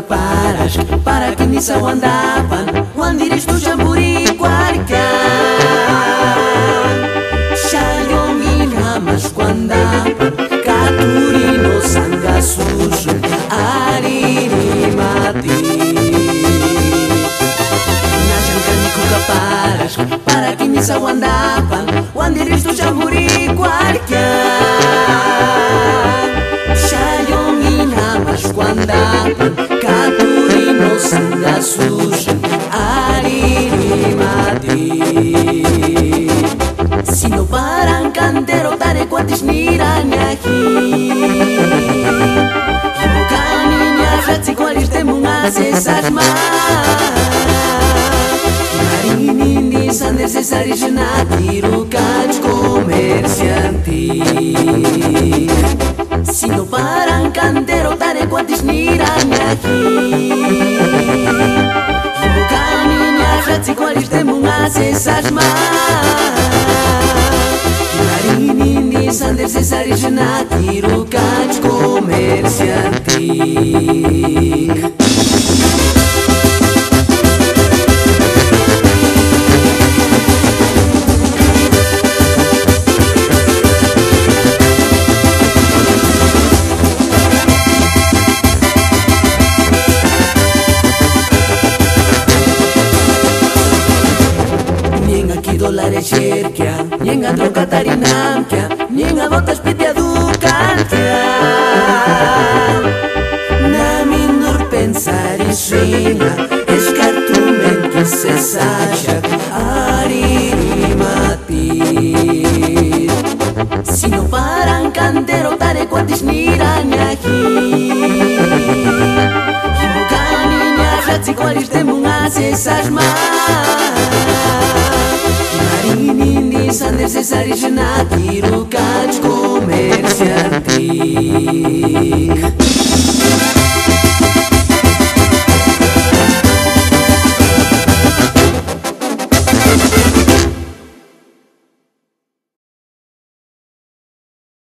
Paras, para que nisso andapan, quando ires tu jamburi qualquer. Shayo milhamas quando andapan, caturi no sanga sujo, ariri mati. Nashan canico paras, para que nisso andapan, quando ires tu jamburi qualquer. Shayo milhamas quando andapan, sanga suja, ariri mati. Si no paran cantero tare quantis niranyaki. Himokani nyashatsi qualis temungas esas ma. Marini ni sander cesari genati rucach comercianti. Si no paran cantero tare quantis niranyaki. Himokani qualis temungas esas ma. Marini ni sander cesari genati rucach comercianti. Dólares cerca, nienga troca tarinamkia, nienga botas pitia dukantia. Namindur pensar y swinga, escartumen que se sacha, ariri mati. Si no paran cantero tare quantis niranyaki. Himokani nyashatsi qualis temungas esas ma. Marini ni sander cesari genati rucach comercianti.